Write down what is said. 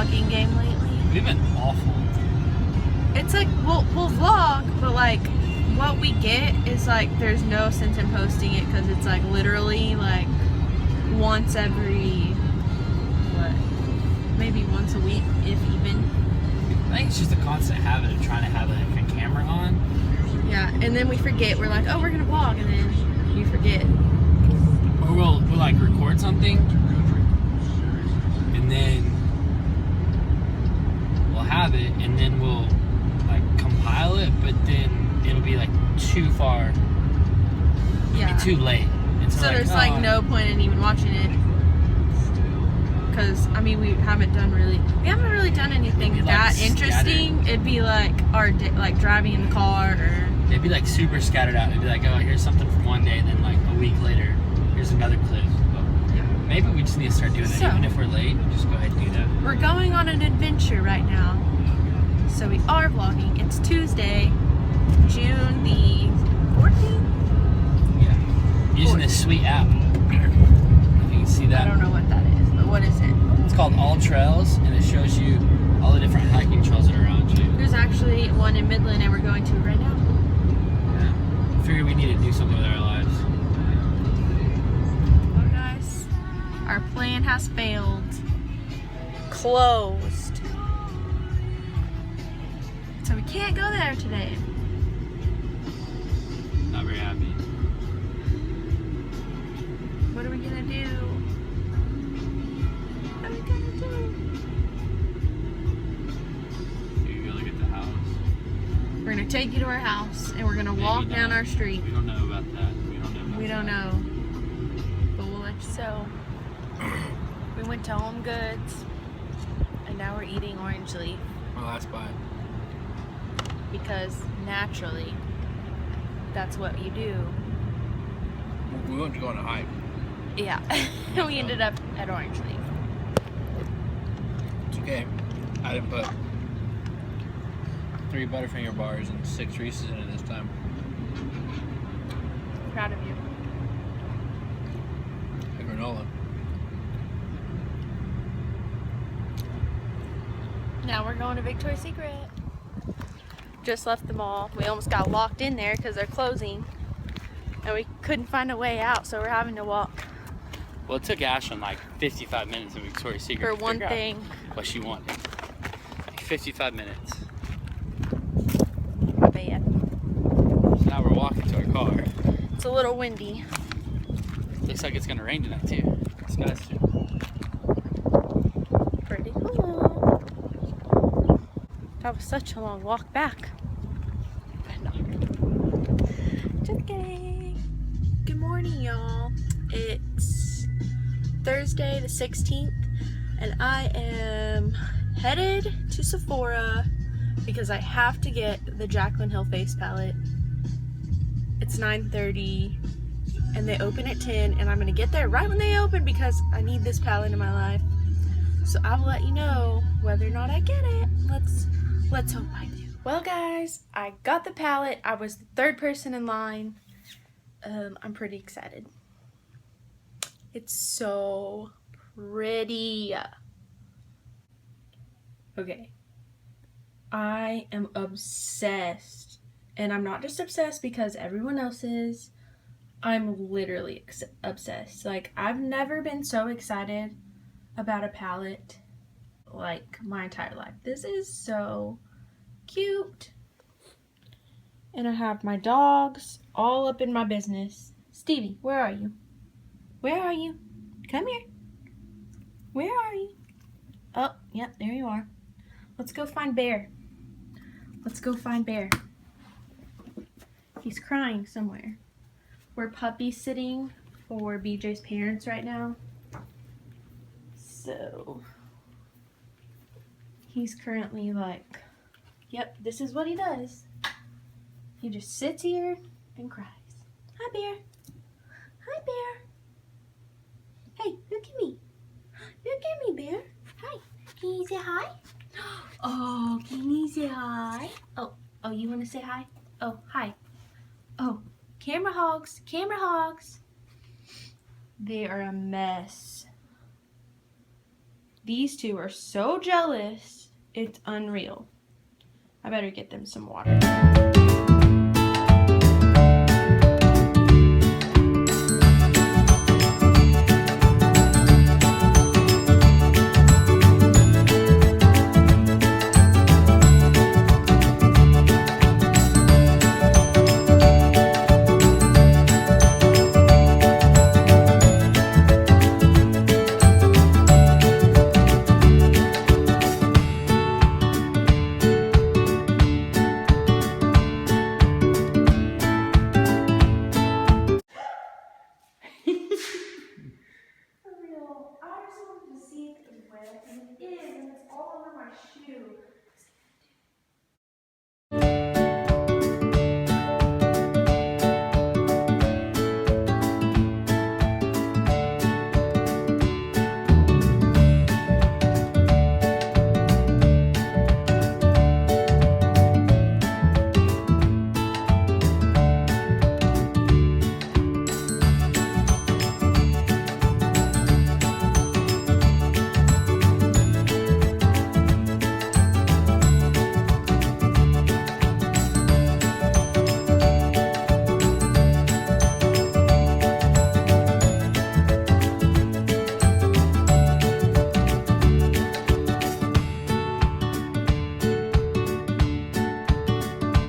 vlogging game lately. We've been awful. It's like, we'll vlog, but like, what we get is like, there's no sense in posting it because it's like literally like once every, maybe once a week, if even. I think it's just a constant habit of trying to have a different camera on. Yeah, and then we forget. We're like, oh, we're gonna vlog, and then you forget. Or we'll like record something, and then we'll have it, and then we'll like compile it, but then it'll be like too far. It'll be too late. And So there's like no point in even watching it. Because, I mean, we haven't really done anything like that interesting. scattered. It'd be like our like driving in the car, or It'd be like super scattered out. It'd be like, oh, here's something from one day, and then like a week later, here's another clip. But maybe we just need to start doing that. Even if we're late, just go ahead and do that. We're going on an adventure right now. So we are vlogging. It's Tuesday, June the 14th? Yeah. Using this sweet app. If you can see that. I don't know what that is, but what is it? It's called All Trails, and it shows you all the different hiking trails that are around you. There's actually one in Midland, and we're going to it right now. Yeah. I figured we need to do something with our lives. Well, guys, our plan has failed. Closed. So we can't go there today. Not very happy. What are we gonna do? What are we gonna do? You go look at the house. We're gonna take you to our house, and we're gonna walk down our street. We don't know about that. We don't know. But we'll let you know. We went to Home Goods, and now we're eating orange leaf. My last bite. Because naturally, that's what you do. We went to go on a hike. Yeah. We ended up at orange leaf. It's okay. I didn't put 3 Butterfinger bars and 6 Reese's in it this time. Proud of you. A granola. Now we're going to Victoria's Secret. Just left the mall. We almost got locked in there because they're closing. And we couldn't find a way out, so we're having to walk. Well, it took Ashlyn like 55 minutes in Victoria's Secret For to one figure thing. out what she wanted. Like 55 minutes. My bad. So now we're walking to our car. It's a little windy. Looks like it's gonna rain tonight too. It's got to. Pretty cool. That was such a long walk back. But no. Just kidding. Good morning, y'all. It's Thursday the 16th, and I am headed to Sephora because I have to get the Jaclyn Hill face palette. It's 9:30 and they open at 10, and I'm gonna get there right when they open because I need this palette in my life. So I will let you know whether or not I get it. Let's hope I do. Well, guys, I got the palette. I was the 3rd person in line. I'm pretty excited. It's so pretty. Okay. I am obsessed. And I'm not just obsessed because everyone else is. I'm literally obsessed. Like, I've never been so excited about a palette like my entire life. This is so cute. And I have my dogs all up in my business. Stevie, where are you? Where are you? Come here. Where are you? Oh, yep, there you are. Let's go find Bear. Let's go find Bear. He's crying somewhere. We're puppy sitting for BJ's parents right now. So he's currently like, yep, this is what he does. He just sits here and cries. Hi, Bear. Hi, Bear. Hey, look at me. Look at me, Bear. Hi. Can you say hi? Oh, can you say hi? Oh, you want to say hi? Oh, hi. Oh, camera hogs. Camera hogs. They are a mess. These two are so jealous, it's unreal. I better get them some water. I just wanted to see if it was wet, and it is, and it's all over my shoe.